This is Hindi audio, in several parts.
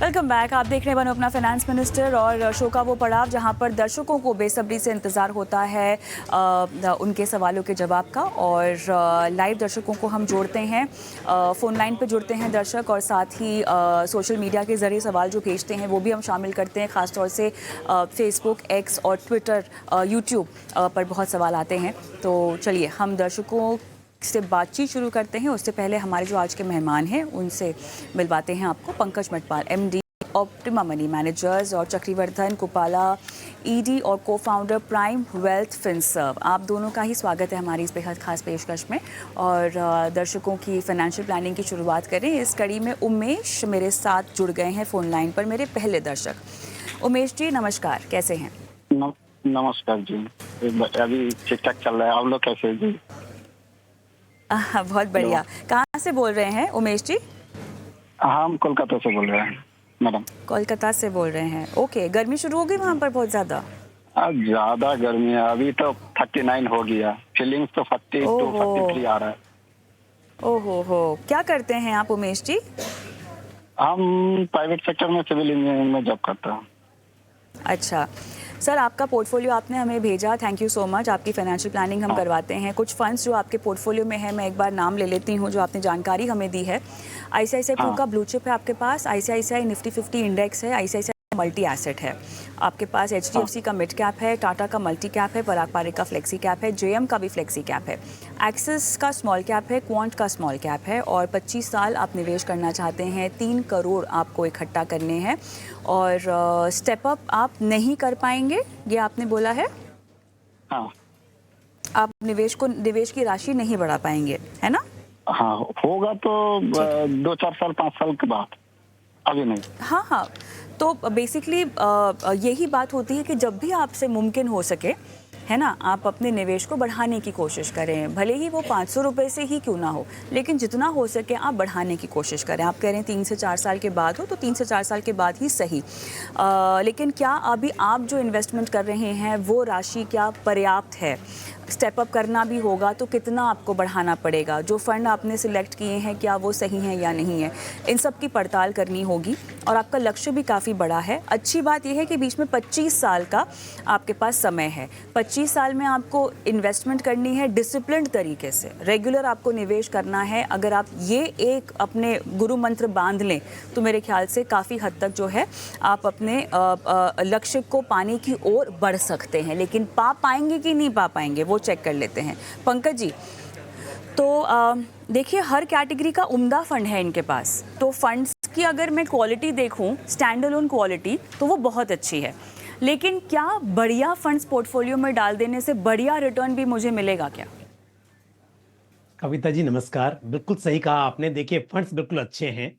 Welcome back. आप देख रहे हैं बनो अपना फाइनेंस मिनिस्टर और शो का वो पड़ाव जहां पर दर्शकों को बेसब्री से इंतज़ार होता है उनके सवालों के जवाब का। और लाइव दर्शकों को हम जोड़ते हैं, फ़ोन लाइन पे जुड़ते हैं दर्शक, और साथ ही सोशल मीडिया के ज़रिए सवाल जो भेजते हैं वो भी हम शामिल करते हैं। ख़ासतौर से फेसबुक, एक्स और ट्विटर, यूट्यूब पर बहुत सवाल आते हैं। तो चलिए हम दर्शकों से बातचीत शुरू करते हैं। उससे पहले हमारे जो आज के मेहमान हैं उनसे मिलवाते हैं आपको। Pankaj Matwal, MD optima money managers, और चक्रवर्धन कुपाला, ईडी और को फाउंडर प्राइम वेल्थ फिनसर्व। आप दोनों का ही स्वागत है हमारी इस बेहद खास पेशकश में। और दर्शकों की फाइनेंशियल प्लानिंग की शुरुआत करें। इस कड़ी में उमेश मेरे साथ जुड़ गए हैं फ़ोन लाइन पर, मेरे पहले दर्शक। उमेश जी नमस्कार, कैसे हैं? नमस्कार जी, अभी ठीक ठाक चल रहा है। आप लोग कैसे हैं जी? बहुत बढ़िया। कहाँ से बोल रहे हैं उमेश जी? हम कोलकाता से बोल रहे हैं मैडम। कोलकाता से बोल रहे हैं, ओके। गर्मी शुरू हो गई वहाँ पर बहुत ज़्यादा? ज्यादा गर्मी है, अभी तो 39 हो गया। फीलिंग्स तो 42 43 आ रहा है। ओहो हो, क्या करते हैं आप उमेश जी? हम प्राइवेट सेक्टर में सिविल इंजीनियरिंग में जॉब करता हूँ। अच्छा सर, आपका पोर्टफोलियो आपने हमें भेजा, थैंक यू सो मच। आपकी फाइनेंशियल प्लानिंग हम करवाते हैं। कुछ फंड्स जो आपके पोर्टफोलियो में है, मैं एक बार नाम ले लेती हूँ जो आपने जानकारी हमें दी है। आईसीआईसीआई प्रू का ब्लू चिप है आपके पास, आईसीआईसीआई निफ्टी 50 इंडेक्स है, आईसीआईसीआई मल्टी एसेट है आपके पास, एचडीएफसी का मिड कैप है, टाटा का मल्टी कैप है, पराग पारिक का फ्लेक्सी कैप है, जेएम का भी फ्लेक्सी कैप है, एक्सिस का स्मॉल कैप है, क्वांट का स्मॉल कैप है। और 25 साल आप निवेश करना चाहते हैं, 3 करोड़ आपको इकट्ठा करने हैं। और स्टेप अप आप नहीं कर पाएंगे, ये आपने बोला है? हाँ। आप निवेश की राशि नहीं बढ़ा पाएंगे, है ना? हाँ, होगा तो 2-4 साल 5 साल के बाद, अभी नहीं। हाँ हाँ, तो बेसिकली यही बात होती है कि जब भी आपसे मुमकिन हो सके, है ना, आप अपने निवेश को बढ़ाने की कोशिश करें। भले ही वो 500 रुपये से ही क्यों ना हो, लेकिन जितना हो सके आप बढ़ाने की कोशिश करें। आप कह रहे हैं 3 से 4 साल के बाद हो, तो 3 से 4 साल के बाद ही सही। लेकिन क्या अभी आप जो इन्वेस्टमेंट कर रहे हैं वो राशि क्या पर्याप्त है? स्टेप अप करना भी होगा तो कितना आपको बढ़ाना पड़ेगा? जो फंड आपने सिलेक्ट किए हैं क्या वो सही हैं या नहीं है, इन सब की पड़ताल करनी होगी। और आपका लक्ष्य भी काफ़ी बड़ा है। अच्छी बात यह है कि बीच में 25 साल का आपके पास समय है। 25 साल में आपको इन्वेस्टमेंट करनी है डिसिप्लिन्ड तरीके से, रेगुलर आपको निवेश करना है। अगर आप ये एक अपने गुरु मंत्र बांध लें तो मेरे ख्याल से काफ़ी हद तक जो है आप अपने लक्ष्य को पाने की ओर बढ़ सकते हैं। लेकिन पा पाएंगे कि नहीं पा पाएंगे वो चेक कर लेते हैं। पंकज जी, तो देखिए हर कैटेगरी का उम्दा फंड है इनके पास। तो फंड्स की अगर मैं क्वालिटी देखूं, स्टैंड अलोन क्वालिटी, तो वो बहुत अच्छी है। लेकिन क्या बढ़िया फंड्स पोर्टफोलियो में डाल देने से बढ़िया रिटर्न भी मुझे मिलेगा क्या? कविता जी नमस्कार, बिल्कुल सही कहा आपने। देखिए फंड्स बिल्कुल अच्छे हैं,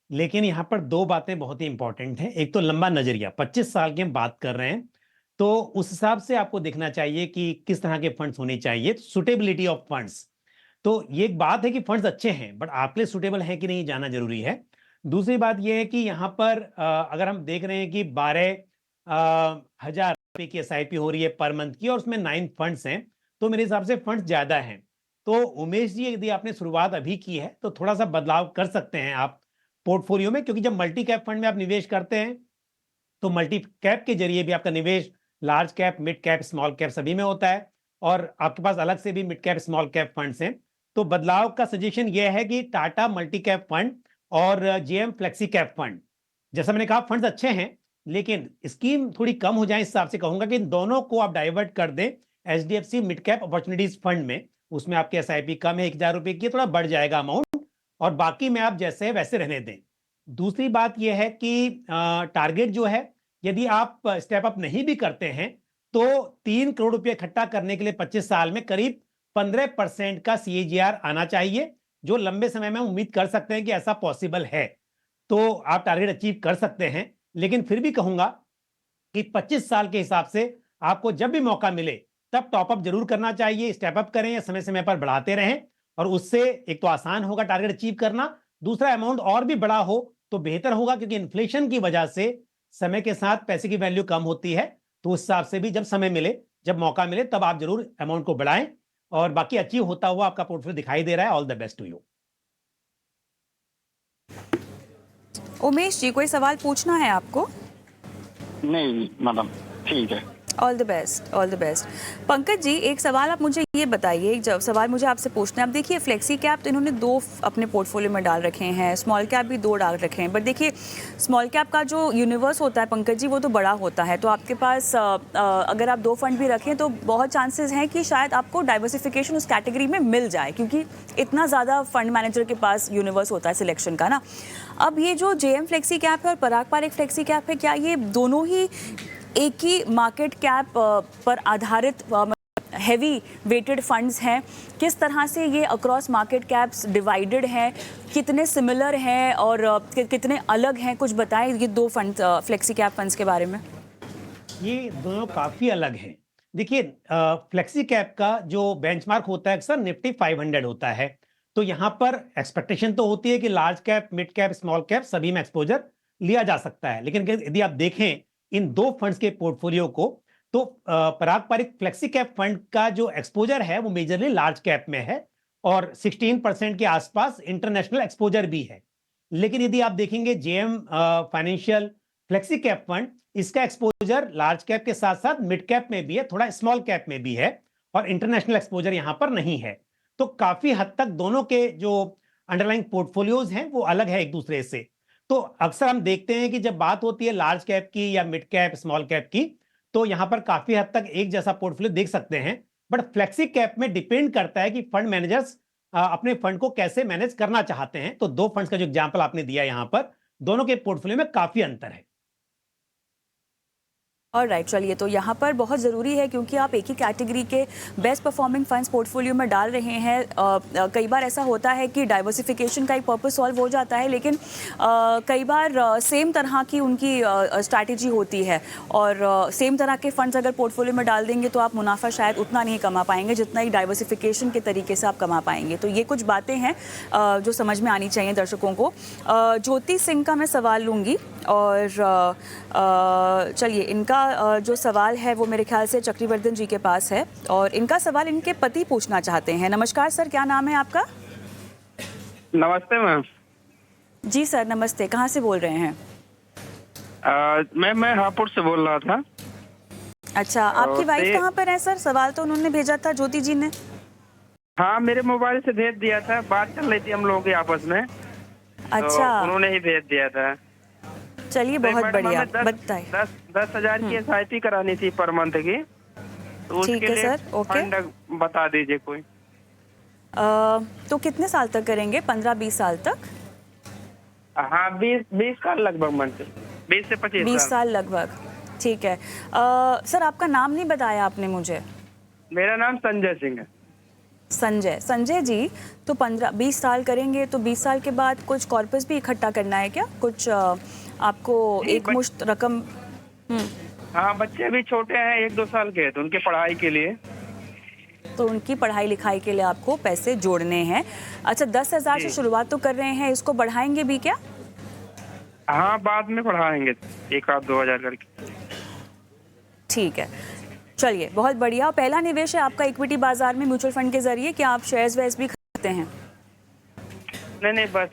लेकिन यहाँ पर 2 बातें बहुत ही इंपॉर्टेंट हैं। एक तो लंबा नजरिया, 25 साल की हम बात कर रहे हैं, तो उस हिसाब से आपको देखना चाहिए कि किस तरह के फंड्स होने चाहिए। सुटेबिलिटी ऑफ फंड्स, तो ये एक बात है कि फंड्स अच्छे हैं, बट आपके लिए सुटेबल है कि नहीं जाना जरूरी है। दूसरी बात यह है कि यहाँ पर अगर हम देख रहे हैं कि 12,000 रुपए की एसआईपी हो रही है पर मंथ की, और उसमें 9 फंड्स हैं, तो मेरे हिसाब से फंड्स ज्यादा हैं। तो उमेश जी, यदि आपने शुरुआत अभी की है तो थोड़ा सा बदलाव कर सकते हैं आप पोर्टफोलियो में, क्योंकि जब मल्टी कैप फंड में आप निवेश करते हैं तो मल्टी कैप के जरिए भी आपका निवेश large cap, mid cap, small cap सभी में होता है, और आपके पास अलग से भी mid cap, small cap funds हैं। तो बदलाव का सजेशन यह है कि टाटा मल्टी कैप फंड और जेएम फ्लेक्सी कैप फंड, जैसा मैंने कहा फंड्स अच्छे हैं, लेकिन स्कीम थोड़ी कम हो जाए, इस हिसाब से कहूंगा कि इन दोनों को आप डाइवर्ट कर दें HDFC mid cap opportunities fund में। उसमें आपकी एसआईपी कम है, 1,000 रुपए की, थोड़ा बढ़ जाएगा अमाउंट, और बाकी में आप जैसे है वैसे रहने दें। दूसरी बात यह है कि टारगेट जो है, यदि आप स्टेप अप नहीं भी करते हैं तो 3 करोड़ रुपए इकट्ठा करने के लिए 25 साल में करीब 15% का सीएजीआर आना चाहिए, जो लंबे समय में उम्मीद कर सकते हैं कि ऐसा पॉसिबल है। तो आप टारगेट अचीव कर सकते हैं, लेकिन फिर भी कहूंगा कि 25 साल के हिसाब से आपको जब भी मौका मिले तब टॉपअप जरूर करना चाहिए। स्टेप अप करें या समय समय पर बढ़ाते रहें, और उससे एक तो आसान होगा टारगेट अचीव करना, दूसरा अमाउंट और भी बड़ा हो तो बेहतर होगा, क्योंकि इन्फ्लेशन की वजह से समय के साथ पैसे की वैल्यू कम होती है। तो उस हिसाब से भी जब समय मिले, जब मौका मिले, तब आप जरूर अमाउंट को बढ़ाएं। और बाकी अचीव होता हुआ आपका पोर्टफोलियो दिखाई दे रहा है। All the best to you. Umesh ji, कोई सवाल पूछना है आपको? नहीं मैडम, ठीक है। All the best, all the best. Pankaj ji, एक सवाल आप मुझे ये बताइए, जब सवाल मुझे आपसे पूछना है, अब देखिए फ्लेक्सी कैप तो इन्होंने 2 अपने पोर्टफोलियो में डाल रखे हैं, स्मॉल कैप भी 2 डाल रखे हैं, बट देखिए स्मॉल कैप का जो यूनिवर्स होता है पंकज जी, वो तो बड़ा होता है। तो आपके पास अगर आप 2 फंड भी रखें तो बहुत चांसेस हैं कि शायद आपको डाइवर्सिफिकेशन उस कैटेगरी में मिल जाए, क्योंकि इतना ज़्यादा फंड मैनेजर के पास यूनिवर्स होता है सिलेक्शन का ना। अब ये जो जेएम फ्लेक्सी कैप है और पराग पारेख फ्लेक्सी कैप है, क्या ये दोनों ही एक ही मार्केट कैप पर आधारित हैवी वेटेड फंड्स हैं? किस तरह से ये अक्रॉस मार्केट कैप्स डिवाइडेड हैं, कितने सिमिलर हैं और कितने अलग हैं? कुछ बताएं ये 2 फंड फ्लेक्सी कैप फंड्स के बारे में। ये दोनों काफी अलग हैं। देखिए, फ्लेक्सी कैप का जो बेंचमार्क होता है अक्सर निफ्टी 500 होता है। तो यहाँ पर एक्सपेक्टेशन तो होती है कि large cap, mid cap, small cap सभी में एक्सपोजर लिया जा सकता है। लेकिन यदि आप देखें इन 2 फंड्स के पोर्टफोलियो को, तो पराग पारिख फ्लेक्सी कैप फंड का जो एक्सपोजर है वो मेजरली लार्ज कैप में है और 16% के आसपास इंटरनेशनल एक्सपोजर भी है। लेकिन यदि आप देखेंगे JM financial flexi cap fund, इसका एक्सपोजर लार्ज कैप के साथ साथ मिड कैप में भी है, थोड़ा स्मॉल कैप में भी है और इंटरनेशनल एक्सपोजर यहां पर नहीं है। तो काफी हद तक दोनों के जो अंडरलाइंग पोर्टफोलियोज हैं वो अलग है एक दूसरे से। तो अक्सर हम देखते हैं कि जब बात होती है लार्ज कैप की या मिड कैप, स्मॉल कैप की, तो यहां पर काफी हद तक एक जैसा पोर्टफोलियो देख सकते हैं। बट फ्लेक्सी कैप में डिपेंड करता है कि फंड मैनेजर्स अपने फंड को कैसे मैनेज करना चाहते हैं। तो 2 फंड्स का जो एग्जांपल आपने दिया यहां पर, दोनों के पोर्टफोलियो में काफी अंतर है। और राइट, चलिए, तो यहाँ पर बहुत ज़रूरी है क्योंकि आप एक ही कैटेगरी के बेस्ट परफॉर्मिंग फंड्स पोर्टफोलियो में डाल रहे हैं। कई बार ऐसा होता है कि डाइवर्सिफिकेशन का एक पर्पस सॉल्व हो जाता है, लेकिन कई बार सेम तरह की उनकी स्ट्रैटेजी होती है और सेम तरह के फंड्स अगर पोर्टफोलियो में डाल देंगे तो आप मुनाफा शायद उतना नहीं कमा पाएंगे जितना ही डाइवर्सिफिकेशन के तरीके से आप कमा पाएंगे। तो ये कुछ बातें हैं जो समझ में आनी चाहिए दर्शकों को। ज्योति सिंह का मैं सवाल लूँगी और चलिए, इनका जो सवाल है वो मेरे ख्याल से चक्रवर्धन जी के पास है और इनका सवाल इनके पति पूछना चाहते हैं। नमस्कार सर, क्या नाम है आपका? नमस्ते मैम। जी सर नमस्ते, कहाँ से बोल रहे हैं? मैं हापुड़ से बोल रहा था। अच्छा, आपकी वाइफ कहाँ पर है सर? सवाल तो उन्होंने भेजा था ज्योति जी ने। हाँ, मेरे मोबाइल से भेज दिया था, बात चल रही थी हम लोगों की आपस में। अच्छा, तो उन्होंने ही भेज दिया था। चलिए बहुत बढ़िया, बताइए। 10,000 की SIP करानी थी पर मंथ की, तो ठीक उसके है लिए सर, ओके। फंड बता दीजिए कोई। तो कितने साल तक करेंगे? 15-20 साल तक? हाँ, 20 साल लगभग मंथ, 20 से 25 20 साल लगभग, ठीक है। सर आपका नाम नहीं बताया आपने मुझे। मेरा नाम संजय सिंह है। संजय जी, तो 15-20 साल करेंगे तो 20 साल के बाद कुछ कॉर्पस भी इकट्ठा करना है क्या? कुछ आपको एक मुश्त रकम? हाँ, बच्चे भी छोटे हैं, 1-2 साल के, तो उनके पढ़ाई के लिए। तो उनकी पढ़ाई लिखाई के लिए आपको पैसे जोड़ने हैं। अच्छा, 10,000 से शुरुआत तो कर रहे हैं, इसको बढ़ाएंगे भी क्या? हाँ, बाद में बढ़ाएंगे 1-2 हजार करके। ठीक है, चलिए बहुत बढ़िया। पहला निवेश है आपका इक्विटी बाजार में म्यूचुअल फंड के जरिए, क्या आप शेयर्स वेयर्स भी खरीदते हैं? नहीं, बस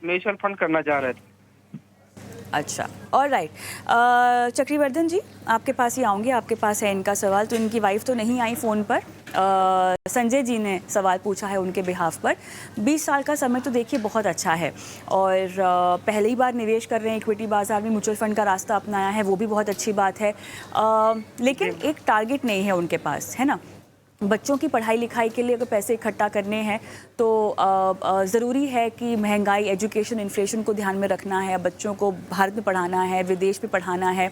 म्यूचुअल फंड करना चाह रहे थे। अच्छा, ऑल राइट। चक्रवर्धन जी, आपके पास ही आऊँगी, आपके पास है इनका सवाल। तो इनकी वाइफ तो नहीं आई फ़ोन पर, संजय जी ने सवाल पूछा है उनके बिहाफ पर। 20 साल का समय तो देखिए बहुत अच्छा है और पहली बार निवेश कर रहे हैं इक्विटी बाज़ार में, म्यूचुअल फंड का रास्ता अपनाया है, वो भी बहुत अच्छी बात है। लेकिन एक टारगेट नहीं है उनके पास, है ना? बच्चों की पढ़ाई लिखाई के लिए अगर पैसे इकट्ठा करने हैं तो ज़रूरी है कि महंगाई, एजुकेशन, इन्फ्लेशन को ध्यान में रखना है। बच्चों को भारत में पढ़ाना है, विदेश में पढ़ाना है।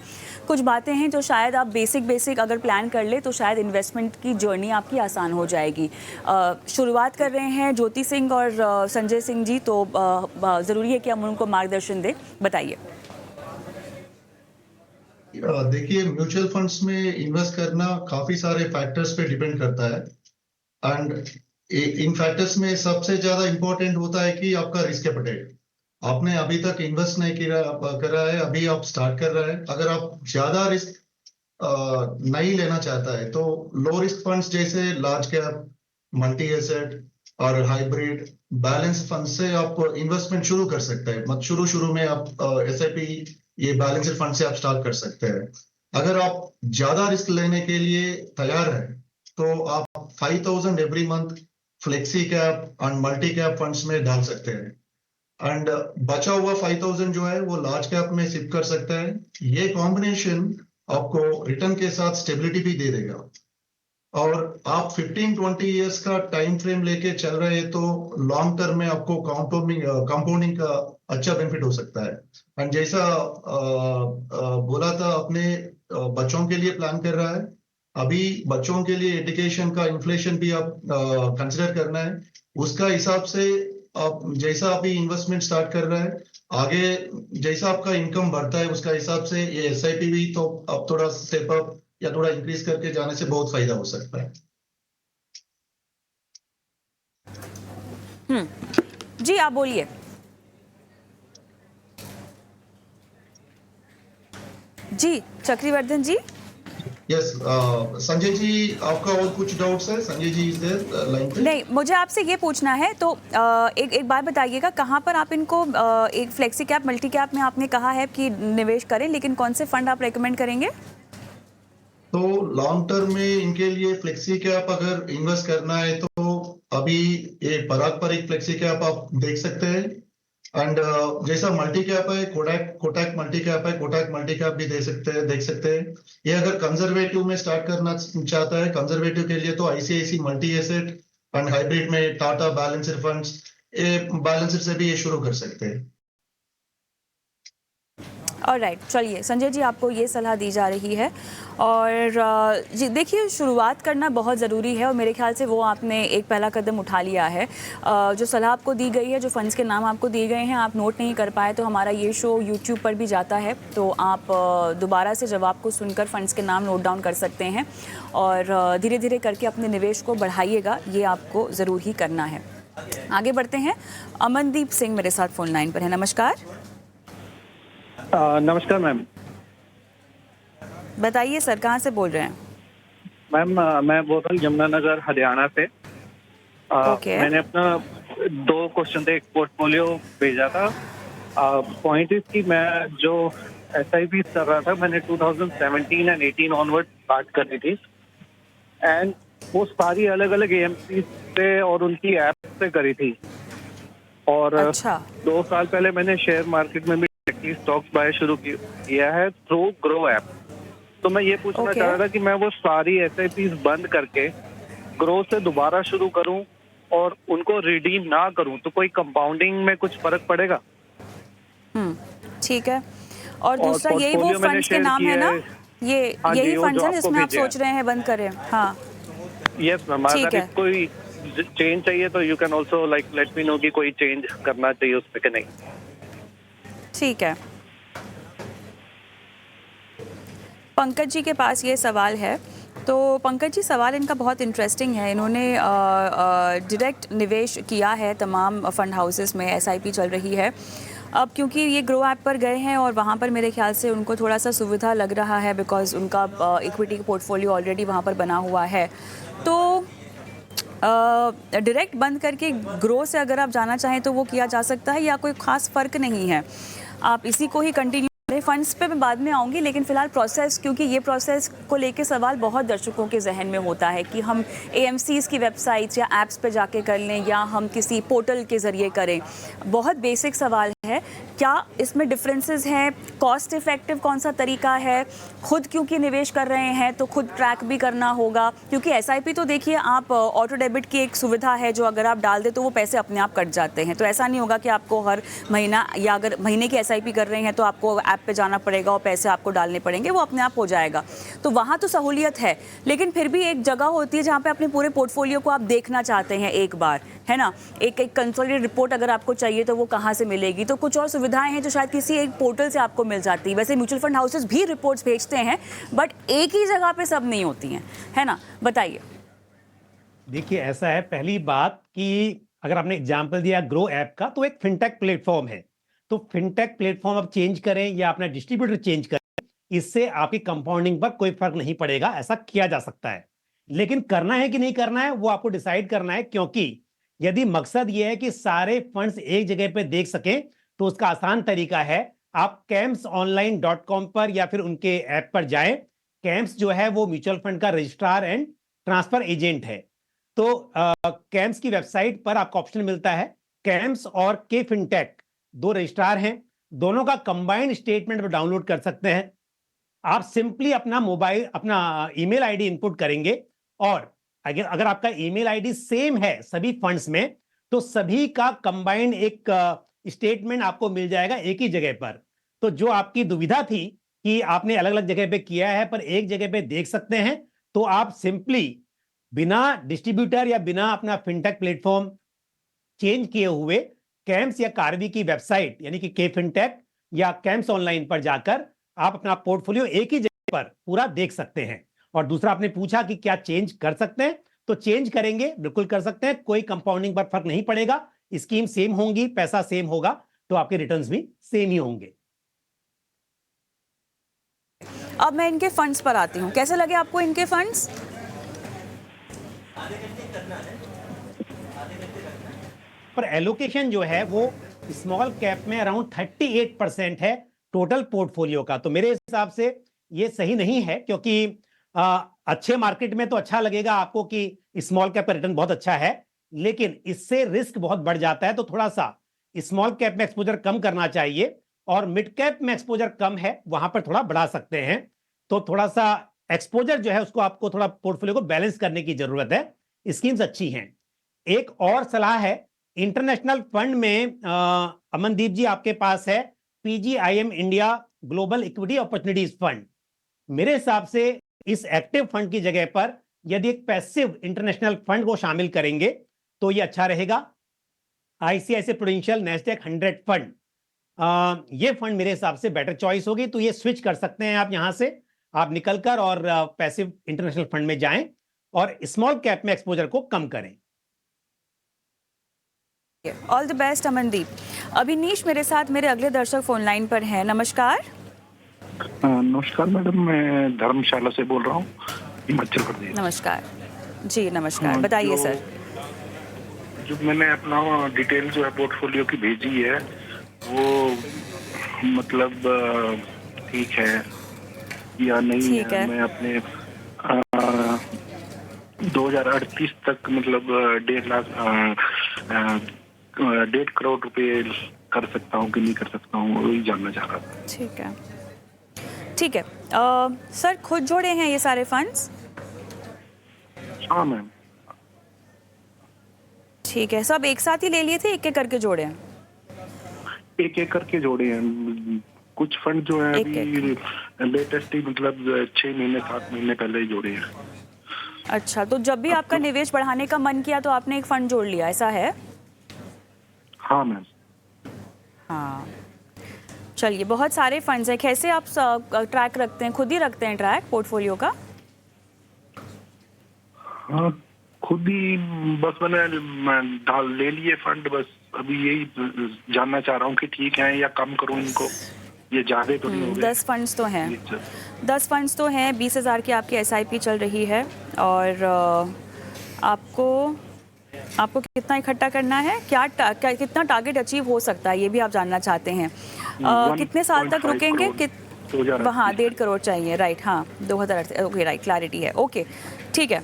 कुछ बातें हैं जो शायद आप बेसिक अगर प्लान कर ले तो शायद इन्वेस्टमेंट की जर्नी आपकी आसान हो जाएगी। शुरुआत कर रहे हैं ज्योति सिंह और संजय सिंह जी, तो ज़रूरी है कि हम उनको मार्गदर्शन दें, बताइए। देखिए, म्यूचुअल फंड्स में इन्वेस्ट करना काफी सारे फैक्टर्स पे डिपेंड करता है एंड इन फैक्टर्स में सबसे ज्यादा इंपॉर्टेंट होता है कि आपका रिस्क एपेटाइट। आपने अभी तक इन्वेस्ट नहीं करा है, अभी आप स्टार्ट कर रहे हैं। अगर आप ज्यादा रिस्क नहीं लेना चाहता है तो लो रिस्क फंड्स जैसे लार्ज कैप, मल्टी एसेट, और हाइब्रिड बैलेंस फंड से आप इन्वेस्टमेंट शुरू कर सकते हैं। मत शुरू में आप एसआईपी ये बैलेंस्ड फंड से आप स्टार्ट कर सकते हैं। अगर आप ज्यादा रिस्क लेने के लिए तैयार है तो आप 5,000 every month flexi cap and multi cap funds में डाल सकते हैं एंड बचा हुआ 5,000 जो है वो लार्ज कैप में शिफ्ट कर सकते हैं। ये कॉम्बिनेशन आपको रिटर्न के साथ स्टेबिलिटी भी दे देगा और आप 15-20 इयर्स का टाइम फ्रेम लेके चल रहे हैं तो लॉन्ग टर्म में आपको कंपाउंडिंग का अच्छा बेनिफिट हो सकता है। एंड जैसा बोला था अपने बच्चों के लिए प्लान कर रहा है, अभी बच्चों के लिए एजुकेशन का इन्फ्लेशन भी आप कंसिडर करना है। उसका हिसाब से आप जैसा अभी इन्वेस्टमेंट स्टार्ट कर रहा है, आगे जैसा आपका इनकम बढ़ता है उसका हिसाब से ये एसआईपी भी तो आप थोड़ा स्टेप अप या थोड़ा इंक्रीज करके जाने से बहुत फायदा हो सकता है। जी आप बोलिए। जी चक्रवर्धन जी। यस संजय जी, आपका और कुछ डाउट्स है? Sanjay ji is there line पे? नहीं, मुझे आपसे ये पूछना है तो एक बात बताइएगा, कहाँ पर आप इनको एक फ्लेक्सी कैप मल्टी कैप में आपने कहा है कि निवेश करें, लेकिन कौन से फंड आप रेकमेंड करेंगे? तो लॉन्ग टर्म में इनके लिए फ्लेक्सी कैप अगर इन्वेस्ट करना है तो अभी ये पारंपरिक फ्लेक्सी कैप आप देख सकते हैं एंड जैसा मल्टी कैप है कोटक मल्टी कैप है, कोटक मल्टी कैप भी देख सकते हैं। ये अगर कंजर्वेटिव में स्टार्ट करना चाहता है, कंजर्वेटिव के लिए तो ICICI multi asset and hybrid में टाटा बैलेंस्ड फंड्स, ये बैलेंस्ड से भी ये शुरू कर सकते हैं। ऑलराइट, चलिए संजय जी, आपको ये सलाह दी जा रही है और जी देखिए, शुरुआत करना बहुत ज़रूरी है और मेरे ख्याल से वो आपने एक पहला कदम उठा लिया है। जो सलाह आपको दी गई है, जो फंड्स के नाम आपको दिए गए हैं, आप नोट नहीं कर पाए तो हमारा ये शो यूट्यूब पर भी जाता है, तो आप दोबारा से जवाब को सुनकर फंड्स के नाम नोट डाउन कर सकते हैं और धीरे धीरे करके अपने निवेश को बढ़ाइएगा, ये आपको ज़रूर ही करना है। आगे बढ़ते हैं। अमनदीप सिंह मेरे साथ फ़ोन लाइन पर है। नमस्कार। नमस्कार मैम। बताइए सर, कहाँ से बोल रहे हैं? मैम मैं बोल रहा हूँ यमुनानगर हरियाणा से। ओके। मैंने अपना 2 क्वेश्चन थे, एक पोर्टफोलियो भेजा था। पॉइंट इज कि मैं जो एसआईपी कर रहा था, मैंने 2017 एंड 18 ऑनवर्ड स्टार्ट करनी थी एंड वो सारी अलग अलग एएमसी से और उनकी ऐप से करी थी और अच्छा। 2 साल पहले मैंने शेयर मार्केट में भी स्टॉक्स बाय शुरू किया है थ्रू ग्रो ऐप। तो मैं ये पूछना चाह रहा था कि मैं वो सारी एसआईपी बंद करके ग्रो से दोबारा शुरू करूं और उनको रिडीम ना करूं तो कोई कंपाउंडिंग में कुछ फर्क पड़ेगा? ठीक है। और दूसरा यही वो फंड्स के नाम है ना, ये यही फंड्स है जिसमें आप सोच रहे हैं बंद करें? हाँ यस मैम। अगर कोई चेंज चाहिए तो you can also like let me know कि कोई चेंज करना चाहिए उसमें कि नहीं। ठीक है। पंकज जी के पास ये सवाल है, तो पंकज जी सवाल इनका बहुत इंटरेस्टिंग है। इन्होंने डायरेक्ट निवेश किया है तमाम फंड हाउसेस में, एसआईपी चल रही है। अब क्योंकि ये ग्रो ऐप पर गए हैं और वहाँ पर मेरे ख्याल से उनको थोड़ा सा सुविधा लग रहा है बिकॉज उनका इक्विटी पोर्टफोलियो ऑलरेडी वहाँ पर बना हुआ है, तो डायरेक्ट बंद करके ग्रो से अगर आप जाना चाहें तो वो किया जा सकता है या कोई ख़ास फ़र्क नहीं है, आप इसी को ही कंटिन्यू करें। फंड्स पे मैं बाद में आऊँगी, लेकिन फ़िलहाल प्रोसेस, क्योंकि ये प्रोसेस को लेके सवाल बहुत दर्शकों के जहन में होता है कि हम एएमसीज़ की वेबसाइट्स या ऐप्स पे जाके कर लें या हम किसी पोर्टल के ज़रिए करें। बहुत बेसिक सवाल है, क्या इसमें डिफरेंसेस हैं? कॉस्ट इफेक्टिव कौन सा तरीका है? खुद क्योंकि निवेश कर रहे हैं तो खुद ट्रैक भी करना होगा, क्योंकि एसआईपी तो देखिए आप ऑटो डेबिट की एक सुविधा है जो अगर आप डाल दें तो वो पैसे अपने आप कट जाते हैं, तो ऐसा नहीं होगा कि आपको हर महीना या अगर महीने की एसआईपी कर रहे हैं तो आपको ऐप पे जाना पड़ेगा और पैसे आपको डालने पड़ेंगे, वो अपने आप हो जाएगा। तो वहाँ तो सहूलियत है, लेकिन फिर भी एक जगह होती है जहाँ पे अपने पूरे पोर्टफोलियो को आप देखना चाहते हैं एक बार, है ना। एक कंसोलिडेटेड रिपोर्ट अगर आपको चाहिए तो वो कहाँ से मिलेगी? तो कुछ और सुविधाएं हैं जो शायद किसी एक पोर्टल से आपको मिल जाती है। वैसे म्यूचुअल फंड हाउसेस भी रिपोर्ट्स भेजते हैं, बट एक ही जगह पे सब नहीं होती हैं, है ना। बताइए। देखिए ऐसा है, पहली बात कि अगर आपने एग्जांपल दिया ग्रो ऐप का, तो एक फिनटेक प्लेटफॉर्म है, तो फिनटेक प्लेटफॉर्म आप चेंज करें या अपना डिस्ट्रीब्यूटर चेंज करें, इससे आपकी कंपाउंडिंग पर कोई फर्क नहीं पड़ेगा। ऐसा किया जा सकता है, लेकिन करना है कि नहीं करना है वो आपको डिसाइड करना है, क्योंकि यदि मकसद ये है कि सारे फंड्स एक जगह पे देख सकें तो उसका आसान तरीका है, आप CAMSonline.com पर या फिर उनके ऐप पर जाएं। कैम्स जो है वो म्यूचुअल फंड का रजिस्ट्रार एंड ट्रांसफर एजेंट है। तो कैम्स की वेबसाइट पर आपको ऑप्शन मिलता है, कैम्स और के फिनटेक दो रजिस्ट्रार हैं, दोनों का कंबाइंड स्टेटमेंट डाउनलोड कर सकते हैं। आप सिंपली अपना ईमेल आईडी इनपुट करेंगे और अगर आपका ईमेल आईडी सेम है सभी फंड्स में तो सभी का कंबाइंड एक स्टेटमेंट आपको मिल जाएगा एक ही जगह पर। तो जो आपकी दुविधा थी कि आपने अलग अलग जगह पे किया है पर एक जगह पे देख सकते हैं, तो आप सिंपली बिना डिस्ट्रीब्यूटर या बिना अपना फिनटेक प्लेटफॉर्म चेंज किए हुए कैम्स या कार्वी की वेबसाइट यानी कि के फिनटेक या कैम्स ऑनलाइन पर जाकर आप अपना पोर्टफोलियो एक ही जगह पर पूरा देख सकते हैं। और दूसरा आपने पूछा कि क्या चेंज कर सकते हैं, तो चेंज करेंगे, बिल्कुल कर सकते हैं, कोई कंपाउंडिंग पर फर्क नहीं पड़ेगा, स्कीम सेम होंगी, पैसा सेम होगा, तो आपके रिटर्न्स भी सेम ही होंगे। अब मैं इनके फंड्स पर आती हूँ, कैसे लगे आपको इनके फंड्स? पर एलोकेशन जो है वो स्मॉल कैप में अराउंड 38% है टोटल पोर्टफोलियो का। तो मेरे हिसाब से ये सही नहीं है, क्योंकि अच्छे मार्केट में तो अच्छा लगेगा आपको कि स्मॉल कैप का रिटर्न बहुत अच्छा है, लेकिन इससे रिस्क बहुत बढ़ जाता है। तो थोड़ा सा स्मॉल कैप में एक्सपोजर कम करना चाहिए और मिड कैप में एक्सपोजर कम है, वहां पर थोड़ा बढ़ा सकते हैं। तो थोड़ा सा एक्सपोजर जो है उसको आपको थोड़ा पोर्टफोलियो को बैलेंस करने की जरूरत है। स्कीम्स अच्छी हैं। एक और सलाह है, इंटरनेशनल फंड में अमनदीप जी आपके पास है PGIM India global equity opportunities fund. मेरे हिसाब से इस एक्टिव फंड की जगह पर यदि एक पैसिव इंटरनेशनल फंड को शामिल करेंगे तो ये अच्छा रहेगा। ICICI प्रूडेंशियल नेस्डैक 100 फंड, ये फंड मेरे हिसाब से बेटर चॉइस होगी। तो ये स्विच कर सकते हैं आप, यहां से आप निकलकर और पैसिव इंटरनेशनल फंड में जाएं और स्मॉल कैप में एक्सपोजर को कम करें। All the best Amandeep. Abhinish मेरे साथ मेरे अगले दर्शक फोन लाइन पर हैं। नमस्कार। नमस्कार मैडम, मैं धर्मशाला से बोल रहा हूँ, हिमाचल प्रदेश। नमस्कार जी, नमस्कार, बताइए सर। जो मैंने अपना डिटेल जो है पोर्टफोलियो की भेजी है वो मतलब ठीक है या नहीं ठीक है। मैं अपने 2038 तक मतलब 1.5 करोड़ रुपए कर सकता हूँ कि नहीं कर सकता हूँ, वही जानना चाह रहा था। ठीक है, ठीक है। सर खुद जोड़े हैं ये सारे फंड्स? हाँ मैम। ठीक है, सब एक साथ ही ले लिए थे, एक एक करके जोड़े हैं? एक एक करके जोड़े हैं। कुछ फंड जो है अभी लेटेस्ट ही मतलब 6 महीने 7 महीने पहले ही जोड़े हैं। अच्छा, तो जब भी आपका निवेश बढ़ाने का मन किया तो आपने एक फंड जोड़ लिया, ऐसा है? हाँ मैम। हाँ, चलिए, बहुत सारे फंड्स हैं। कैसे आप ट्रैक रखते हैं, खुद ही रखते हैं ट्रैक पोर्टफोलियो का? हाँ खुद ही, बस मैंने ले लिए फंड, बस अभी यही जानना चाह रहा हूँ कि ठीक है या कम करूँ इनको, ये ज्यादा तो नहीं हो गए? 10 फंड्स तो हैं, 10 फंड्स तो हैं। 20,000 की आपकी SIP चल रही है और आपको कितना इकट्ठा करना है, कितना टारगेट अचीव हो सकता है, ये भी आप जानना चाहते हैं। कितने साल तक रुकेंगे? हाँ, 1.5 करोड़ चाहिए, राइट। हाँ, 2008, ओके, राइट, क्लैरिटी है, ओके, ठीक है।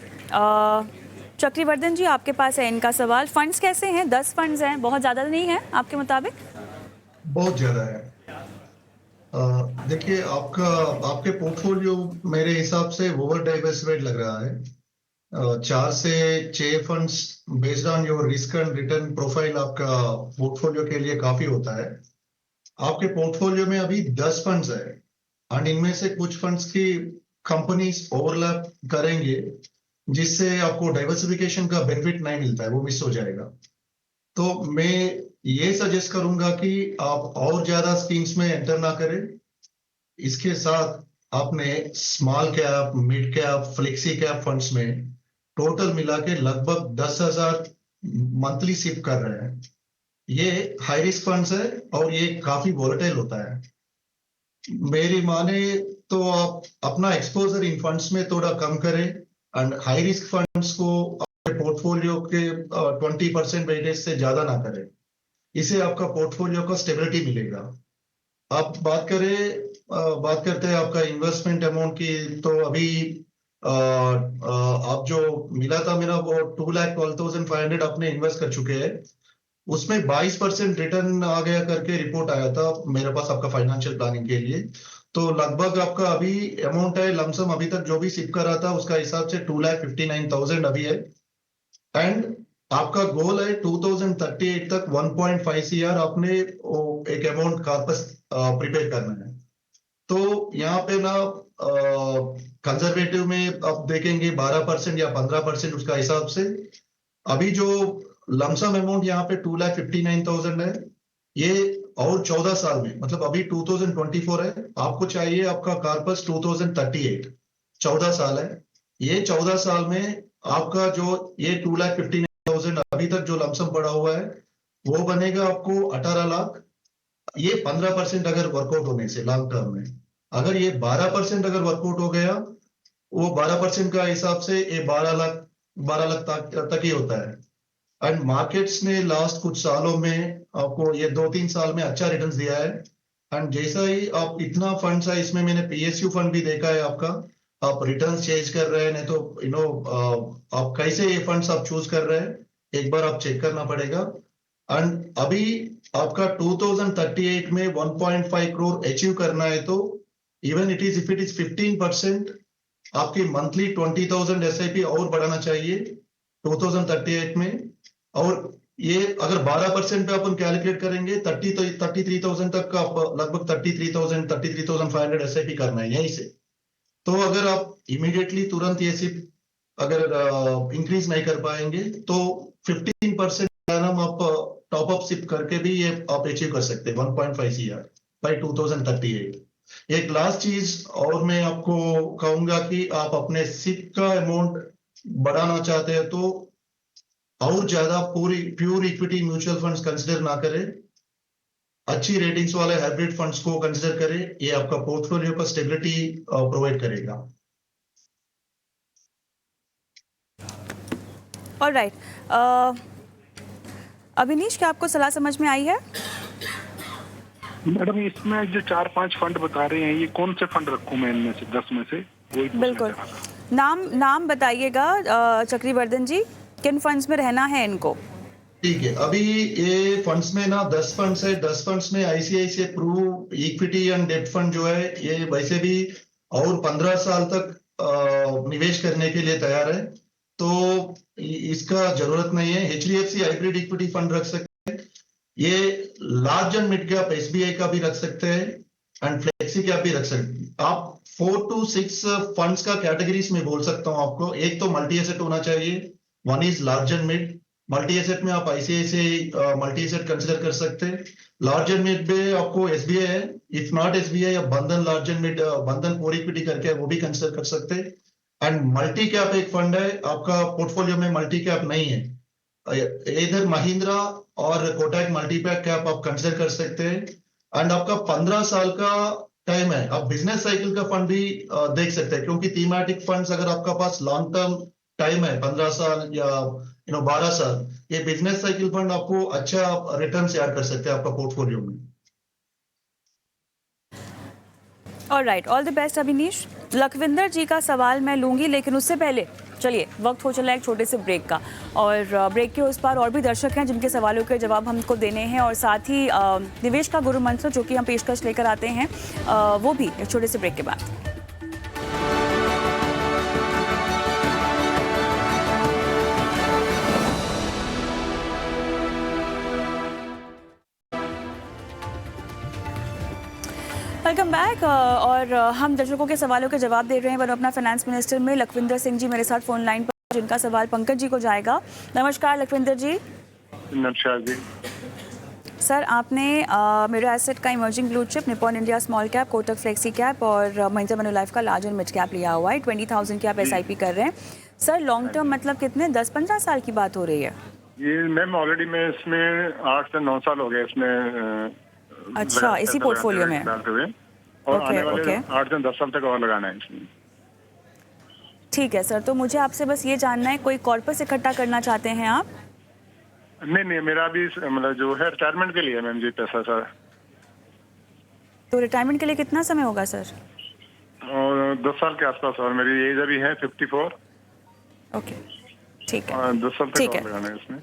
चक्रवर्धन जी, आपके पास है इनका सवाल। फंड्स कैसे हैं? 10 फंड्स हैं, बहुत ज़्यादा नहीं है आपके मुताबिक? बहुत ज्यादा है। देखिए, आपके पोर्टफोलियो मेरे हिसाब से ओवर डाइवर्सिफाइड लग रहा है। 4 से 6 funds based on your risk and return profile आपका पोर्टफोलियो के लिए काफी होता है। आपके पोर्टफोलियो में अभी 10 फंड्स है और इनमें से कुछ फंड्स की कंपनीज ओवरलैप करेंगे, जिससे आपको डाइवर्सिफिकेशन का बेनिफिट नहीं मिलता है, वो मिस हो जाएगा। तो मैं ये सजेस्ट करूंगा कि आप और ज्यादा स्कीम्स में एंटर ना करें। इसके साथ आपने small cap, mid cap, flexi cap funds में टोटल मिला के लगभग 10,000 मंथली सिप कर रहे हैं। ये हाई रिस्क फंड्स है और ये काफी वोलेटाइल होता है। मेरी माने तो आप अपना एक्सपोजर इन फंड्स में थोड़ा कम करें एंड हाई रिस्क फंड्स को पोर्टफोलियो के 20% वेटेज से ज्यादा ना करें। इससे आपका पोर्टफोलियो का स्टेबिलिटी मिलेगा। आप बात करते हैं आपका इन्वेस्टमेंट अमाउंट की, तो अभी आप जो मिला था मेरा वो 2,12,500 आपने इन्वेस्ट कर चुके हैं। उसमें 22% रिटर्न आ गया करके रिपोर्ट आया था मेरे पास आपका फाइनेंशियल प्लानिंग के लिए। तो लगभग आपका अभी अमाउंट है लमसम अभी तक जो भी सिप करा था उसका हिसाब से 2,59,000 अभी है। एंड आपका गोल है 2038 तक 1.5 CR आपने एक अमाउंट कार्पस प्रिपेयर करना है। तो यहाँ पे ना कंजर्वेटिव में आप देखेंगे 12% या 15% उसका हिसाब से। अभी जो लमसम अमाउंट यहाँ पे 2,59,000 है, ये और 14 साल में मतलब अभी 2024 है, आपको चाहिए आपका कार्पस 2038, 14 साल है। ये 14 साल में आपका जो ये 2,59,000 अभी तक जो लमसम पड़ा हुआ है वो बनेगा आपको 18 लाख। ये 15% अगर वर्कआउट होने से लॉन्ग टर्म में, अगर ये 12% अगर वर्कआउट हो गया, वो 12% का हिसाब से ये 12 लाख तक ही होता है। एंड मार्केट्स ने लास्ट कुछ सालों में आपको ये 2-3 साल में अच्छा रिटर्न्स दिया है। एंड जैसा ही आप इतना फंड है इसमें, मैंने PSU फंड भी देखा है आपका, आप रिटर्न्स चेंज कर रहे हैं, नहीं तो आप कैसे ये फंड्स आप चूज कर रहे हैं एक बार आप चेक करना पड़ेगा। एंड अभी आपका 2038 में 1.5 करोड़ अचीव करना है, तो इवन इट इज 15% आपकी मंथली 20,000 SIP और बढ़ाना चाहिए 2038 में। और ये अगर 12% पे अपन कैलकुलेट करेंगे 33,000 तक का लगभग 33,500 SIP करना है यहीं से। तो अगर आप इमीडिएटली तुरंत ये सिर्फ अगर इंक्रीज नहीं कर पाएंगे तो 15% आप टॉप अप सिप करके भी ये आप अचीव कर सकते हैं 1.5 CR बाय 2038। एक लास्ट चीज और मैं आपको कहूंगा कि आप अपने सिप का अमाउंट बढ़ाना चाहते हैं तो और ज्यादा pure equity mutual funds consider ना करें, अच्छी रेटिंग्स वाले हाइब्रिड फंड्स को कंसिडर करें। ये आपका पोर्टफोलियो का स्टेबिलिटी प्रोवाइड करेगा। ऑलराइट, अभिनीश, क्या आपको सलाह समझ में आई है? मैडम इसमें जो 4-5 फंड बता रहे हैं, ये कौन से फंड रखूं मैं इनमें से 10 में से? वही पूछना बिल्कुल, चाह रहा था। नाम बताइएगा चक्रवर्धन जी, किन फंड्स में रहना है इनको? ठीक है, अभी ये फंड्स में ना 10 फंड्स है। 10 फंड्स में ICICI Pru equity and debt fund जो है ये वैसे भी और 15 साल तक निवेश करने के लिए तैयार है, तो इसका जरूरत नहीं है। HDFC हाइब्रिड इक्विटी फंड रख सकते हैं। ये large and mid cap SBI का भी रख सकते हैं एंड फ्लेक्सी कैप भी रख सकते हैं। आप 4 to 6 फंड्स का कैटेगरीज में बोल सकता हूं आपको। एक तो मल्टी एसेट होना चाहिए, one is large and mid. Multi asset में आप ICICI मल्टी एसेट कंसिडर कर सकते हैं। लार्ज एंड मिड में आपको SBI है, इफ नॉट SBI या बंधन लार्ज एंड मिड, बंधन कोर इक्विटी करके वो भी कंसिडर कर सकते हैं। एंड मल्टी कैप एक फंड है, आपका पोर्टफोलियो में मल्टी कैप नहीं है, इधर महिंद्रा और कोटक मल्टी कैप आप कंसिडर कर सकते हैं। एंड आपका 15 साल का टाइम है, आप बिजनेस साइकिल का फंड भी देख सकते हैं, क्योंकि थीमेटिक फंड्स अगर आपका पास लॉन्ग टर्म टाइम है 15 साल या 12 साल, ये बिजनेस साइकिल फंड आपको अच्छा रिटर्न ऐड कर सकते हैं आपका पोर्टफोलियो में। Alright, all the best Abhinish. Lakhwinder ji का सवाल मैं लूंगी, लेकिन उससे पहले चलिए वक्त हो चला एक छोटे से ब्रेक का, और ब्रेक के उस पार और भी दर्शक हैं जिनके सवालों के जवाब हमको देने हैं, और साथ ही निवेश का गुरु मंत्र जो कि हम पेशकश लेकर आते हैं वो भी एक छोटे से ब्रेक के बाद। वेलकम बैक, और हम दर्शकों के सवालों के जवाब दे रहे हैं वन अपना फाइनेंस मिनिस्टर में लखविंदर सिंह जी मेरे साथ फोन लाइन पर, जिनका सवाल पंकज जी को जाएगा। नमस्कार लखविंदर जी। नमस्कार जी। सर, आपने मेरा एसेट का emerging blue chip, Nippon India small cap, Kotak flexi cap और महिंद्रा मैन्युलाइफ का लार्ज एंड मिड कैप लिया हुआ है। 20,000 की आप SIP कर रहे हैं। सर, लॉन्ग टर्म मतलब कितने, 10-15 साल की बात हो रही है? ये मैम ऑलरेडी मैं इसमें 8 से 9 साल हो गए इसमें। अच्छा, इसी पोर्टफोलियो में डालते हुए, और आने वाले 8 से 10 साल तक और लगाना है इसमें। ठीक है सर, तो मुझे आपसे बस ये जानना है, कोई कॉर्पस इकट्ठा करना चाहते हैं आप? नहीं, मेरा अभी मतलब जो है रिटायरमेंट के लिए मैम जी पैसा सर। तो रिटायरमेंट के लिए कितना समय होगा सर? और 10 साल के आसपास, और मेरी एज अभी है 54। ओके, ठीक है, 10 साल तक ठीक और है। लगाना है इसमें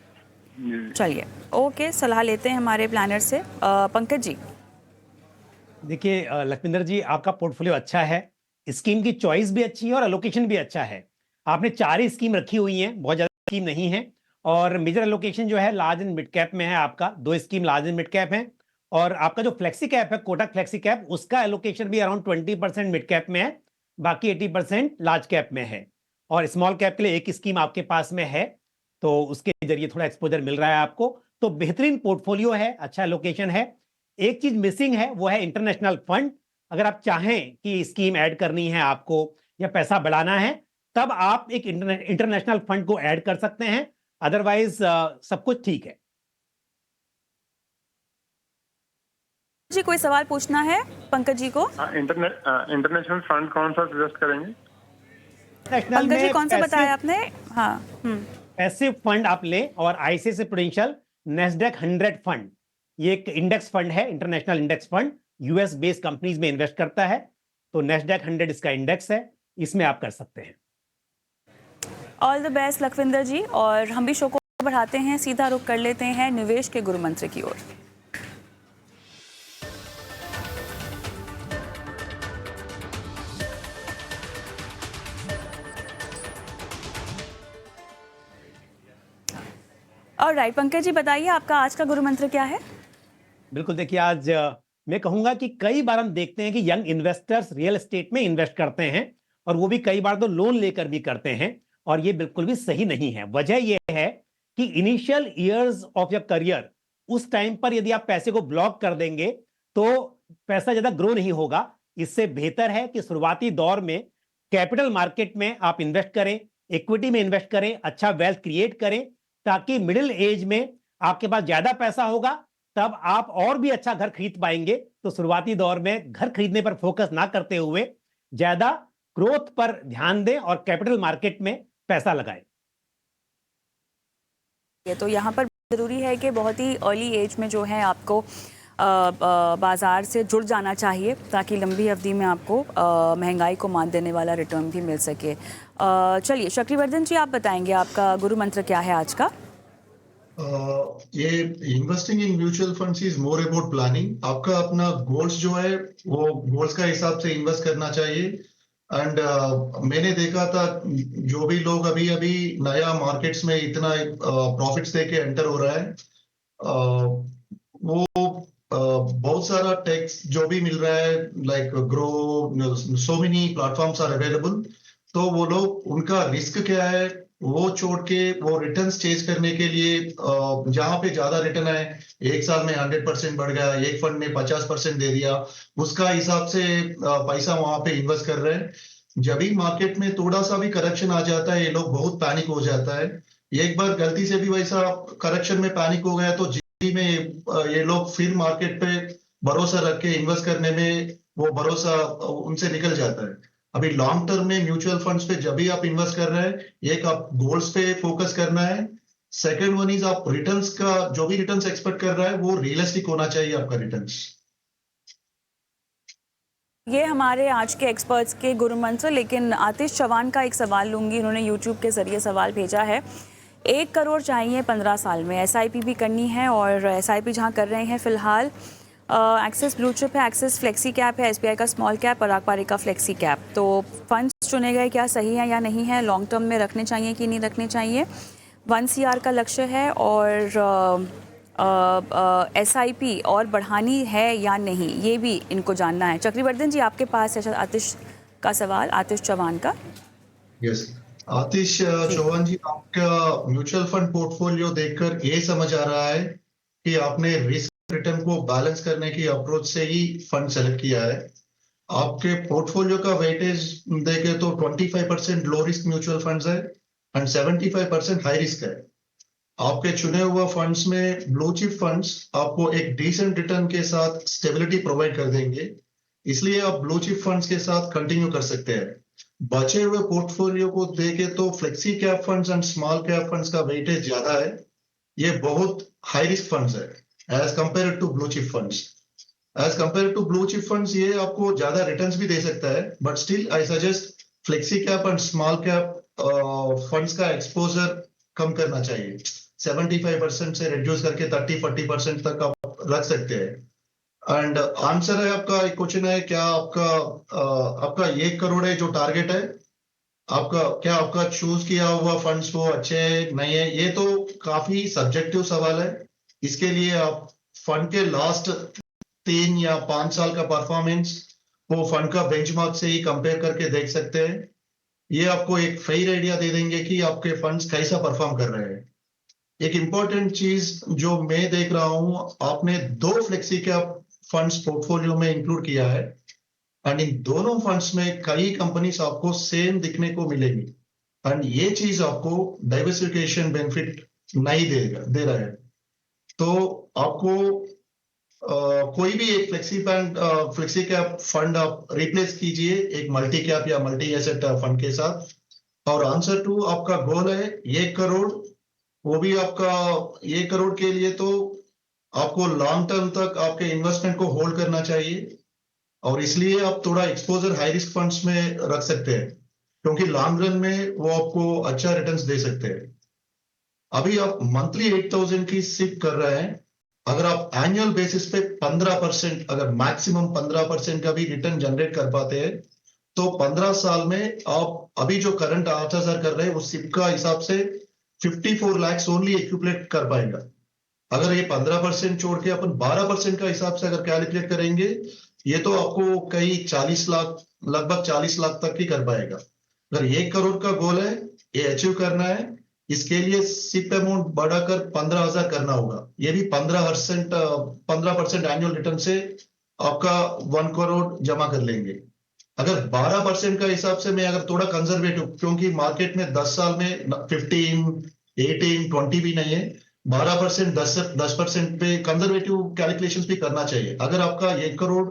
जी। चलिए, ओके, सलाह लेते हैं हमारे प्लानर से। पंकज जी। देखिए लखविंदर जी, आपका पोर्टफोलियो अच्छा है, स्कीम की चॉइस भी अच्छी है और एलोकेशन भी अच्छा है। आपने 4 ही स्कीम रखी हुई हैं, बहुत ज्यादा स्कीम नहीं है, और मेजर एलोकेशन जो है लार्ज एंड मिड कैप में है आपका। 2 scheme large and mid cap है, और आपका जो फ्लेक्सी कैप है, कोटक फ्लेक्सी कैप, उसका एलोकेशन भी अराउंड 20% मिड कैप में है, बाकी 80% लार्ज कैप में है। और स्मॉल कैप के लिए एक स्कीम आपके पास में है, तो उसके जरिए थोड़ा एक्सपोजर मिल रहा है आपको। तो बेहतरीन पोर्टफोलियो है, अच्छा एलोकेशन है। एक चीज मिसिंग है, वो है इंटरनेशनल फंड। अगर आप चाहें कि स्कीम ऐड करनी है आपको या पैसा बढ़ाना है, तब आप एक इंटरनेशनल फंड को ऐड कर सकते हैं, अदरवाइज सब कुछ ठीक है। जी, कोई सवाल पूछना है पंकज जी को? इंटरनेशनल फंड कौन सा सजेस्ट करेंगे? नेशनल पंकज जी में कौन सा बताया आपने? हाँ, पैसिव फंड आप लें, और आईसीआईसीआई प्रूडेंशियल नेस्डैक 100 फंड, ये एक इंडेक्स फंड है, international index fund, US based companies में इन्वेस्ट करता है। तो नेस्डैक 100 इसका इंडेक्स है, इसमें आप कर सकते हैं। ऑल द बेस्ट लखविंदर जी, और हम भी शो को बढ़ाते हैं, सीधा रुख कर लेते हैं निवेश के गुरु मंत्र की ओर। और राइट, पंकज जी बताइए, आपका आज का गुरु मंत्र क्या है? बिल्कुल, देखिए आज मैं कहूंगा कि कई बार हम देखते हैं कि यंग इन्वेस्टर्स रियल एस्टेट में इन्वेस्ट करते हैं, और वो भी कई बार तो लोन लेकर भी करते हैं, और ये बिल्कुल भी सही नहीं है। वजह यह है कि initial years of your career, उस टाइम पर यदि आप पैसे को ब्लॉक कर देंगे तो पैसा ज्यादा ग्रो नहीं होगा। इससे बेहतर है कि शुरुआती दौर में कैपिटल मार्केट में आप इन्वेस्ट करें, इक्विटी में इन्वेस्ट करें, अच्छा वेल्थ क्रिएट करें, ताकि मिडिल एज में आपके पास ज्यादा पैसा होगा, तब आप और भी अच्छा घर खरीद पाएंगे। तो शुरुआती दौर में घर खरीदने पर फोकस ना करते हुए ज्यादा ग्रोथ पर ध्यान दें और कैपिटल मार्केट में पैसा लगाएं। तो यहाँ पर जरूरी है कि बहुत ही अर्ली एज में जो है आपको बाजार से जुड़ जाना चाहिए, ताकि लंबी अवधि में आपको महंगाई को मात देने वाला रिटर्न भी मिल सके। चलिए चक्रवर्धन जी, आप बताएंगे आपका गुरु मंत्र क्या है आज का? ये investing in mutual funds is more about planning. आपका अपना गोल्स जो है वो गोल्स का हिसाब से इन्वेस्ट करना चाहिए। एंड मैंने देखा था जो भी लोग अभी अभी नया मार्केट्स में इतना प्रॉफिट्स देके एंटर हो रहा है, वो बहुत सारा टैक्स जो भी मिल रहा है, like Groww, so many platforms are available. तो वो लोग, उनका रिस्क क्या है वो छोड़ के वो रिटर्न्स चेज करने के लिए, जहां पे ज्यादा रिटर्न है, एक साल में 100% बढ़ गया, एक फंड ने 50% दे दिया, उसका हिसाब से पैसा वहां पे इन्वेस्ट कर रहे हैं। जब भी मार्केट में थोड़ा सा भी करेक्शन आ जाता है, ये लोग बहुत पैनिक हो जाता है। एक बार गलती से भी वैसा करेक्शन में पैनिक हो गया तो जी में ये लोग फिर मार्केट पे भरोसा रख के इन्वेस्ट करने में वो भरोसा उनसे निकल जाता है। अभी लॉन्ग टर्म में म्यूचुअल फंड्स पे जब भी आप इन्वेस्ट कर रहे हैं, एक आप गोल्स पे फोकस करना है, सेकंड वन इज आप रिटर्न्स का, जो भी रिटर्न्स एक्सपेक्ट कर रहा है वो रियलिस्टिक होना चाहिए आपका रिटर्न्स। ये हमारे आज के एक्सपर्ट्स के गुरु मंत्र। लेकिन आतिश चौहान का एक सवाल लूंगी, उन्होंने यूट्यूब के जरिए सवाल भेजा है। 1 करोड़ चाहिए 15 साल में, एसआईपी भी करनी है, और एसआईपी जहाँ कर रहे हैं फिलहाल एक्सिस ब्लू चिप है, एक्सिस फ्लेक्सी कैप है, एसबीआई का स्मॉल कैप और अकबारी का फ्लेक्सी कैप। तो फंड्स चुने गए क्या सही है या नहीं है, लॉन्ग टर्म में रखने चाहिए कि नहीं रखने चाहिए? 1 CR का लक्ष्य है, और एसआईपी और बढ़ानी है या नहीं, ये भी इनको जानना है। चक्रवर्धन जी, आपके पास है आतिश का सवाल, आतिश चौहान का। यस, आतिश चौहान जी, आपका म्यूचुअल फंड पोर्टफोलियो देखकर ये समझ आ रहा है कि आपने रिस्क रिटर्न को बैलेंस करने की अप्रोच से ही फंड सेलेक्ट किया है। आपके पोर्टफोलियो का वेटेज देखे तो 25% लो रिस्क म्यूचुअल फंड्स है एंड 75% हाई रिस्क है। आपके चुने हुए फंड्स में ब्लू चिप फंड्स आपको एक डिसेंट रिटर्न के साथ स्टेबिलिटी प्रोवाइड कर देंगे, इसलिए आप ब्लू चिप फंड्स के साथ कंटिन्यू कर सकते हैं। बचे हुए पोर्टफोलियो को देखे तो flexi cap funds and small cap funds का वेटेज ज्यादा है। ये बहुत हाई रिस्क फंड्स है as compare to blue chip funds. As compare to blue chip funds ये आपको ज्यादा रिटर्न्स भी दे सकता है, but still I suggest flexi cap and small cap funds का एक्सपोजर कम करना चाहिए। 75% से रिड्यूस करके 30-40% तक आप रख सकते हैं। एंड आंसर है आपका, एक क्वेश्चन है क्या आपका 1 करोड़ है जो टारगेट है आपका, क्या आपका चूज किया हुआ फंड्स वो अच्छे है नहीं है, ये तो काफी सब्जेक्टिव सवाल है। इसके लिए आप फंड के लास्ट 3 या 5 साल का परफॉर्मेंस वो फंड का बेंचमार्क से ही कंपेयर करके देख सकते हैं। ये आपको एक फेयर आइडिया दे देंगे कि आपके फंड्स कैसा परफॉर्म कर रहे हैं। एक इंपॉर्टेंट चीज जो मैं देख रहा हूं, आपने 2 फ्लेक्सी कैप फंड्स पोर्टफोलियो में इंक्लूड किया है एंड इन दोनों फंड्स में कई कंपनीज आपको सेम दिखने को मिलेगी एंड ये चीज आपको डाइवर्सिफिकेशन बेनिफिट नहीं दे रहा है। तो आपको कोई भी एक फ्लेक्सी कैप फंड आप रिप्लेस कीजिए एक मल्टी कैप या मल्टी एसेट फंड के साथ। और आंसर टू आपका गोल है 1 करोड़, वो भी आपका 1 करोड़ के लिए तो आपको लॉन्ग टर्म तक आपके इन्वेस्टमेंट को होल्ड करना चाहिए और इसलिए आप थोड़ा एक्सपोजर हाई रिस्क फंड्स में रख सकते हैं क्योंकि लॉन्ग रन में वो आपको अच्छा रिटर्न्स दे सकते हैं। अभी आप मंथली 8,000 की सिप कर रहे हैं, अगर आप एनुअल बेसिस पे 15%, अगर मैक्सिमम 15% का भी रिटर्न जनरेट कर पाते हैं तो 15 साल में आप अभी जो करंट 8,000 कर रहे हैं उस सिप का हिसाब से 54 लाख ओनली एक्यूमुलेट कर पाएगा। अगर ये 15% छोड़ के अपन 12% का हिसाब से अगर कैलकुलेट करेंगे ये तो आपको कई 40 लाख, लगभग 40 लाख तक ही कर पाएगा। अगर 1 करोड़ का गोल है ये अचीव करना है, इसके लिए सिप अमाउंट बढ़ाकर 15,000 करना होगा। ये भी 15% एनुअल रिटर्न से आपका 1 करोड़ जमा कर लेंगे। अगर 12% का हिसाब से मैं अगर थोड़ा कंजर्वेटिव, क्योंकि मार्केट में 10 साल में 15, 18, 20 भी नहीं है, 12%, 10% पे कंजर्वेटिव कैलकुलेशंस भी करना चाहिए। अगर आपका 1 करोड़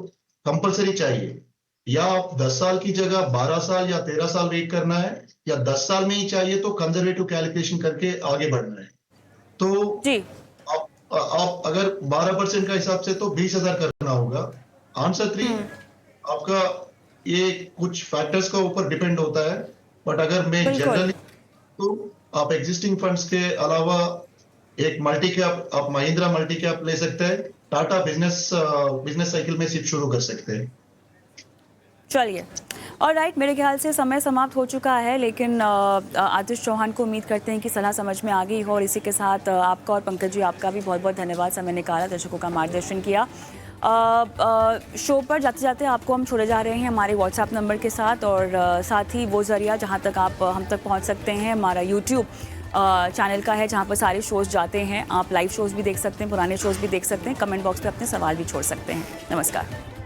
कंपलसरी चाहिए या आप 10 साल की जगह 12 साल या 13 साल वेट करना है या 10 साल में ही चाहिए तो कंजर्वेटिव कैलकुलेशन करके आगे बढ़ना है। तो जी आप अगर 12% का हिसाब से तो 20,000 करना होगा। आंसर 3 आपका ये कुछ फैक्टर्स का ऊपर डिपेंड होता है, बट अगर मैं जनरली तो आप एग्जिस्टिंग फंड्स के अलावा एक मल्टी कैप, आप महिंद्रा मल्टी कैप ले सकते हैं, टाटा बिजनेस साइकिल में सिर्फ शुरू कर सकते हैं। चलिए और राइट, मेरे ख्याल से समय समाप्त हो चुका है, लेकिन आतिश चौहान को उम्मीद करते हैं कि सलाह समझ में आ गई हो और इसी के साथ आपका और पंकज जी आपका भी बहुत बहुत धन्यवाद, समय निकाला, दर्शकों का मार्गदर्शन किया। शो पर जाते जाते आपको हम छोड़े जा रहे हैं हमारे व्हाट्सएप नंबर के साथ और साथ ही वो ज़रिया जहाँ तक आप हम तक पहुँच सकते हैं हमारा यूट्यूब चैनल का है जहाँ पर सारे शोज़ जाते हैं। आप लाइव शोज़ भी देख सकते हैं, पुराने शोज़ भी देख सकते हैं, कमेंट बॉक्स पे अपने सवाल भी छोड़ सकते हैं। नमस्कार।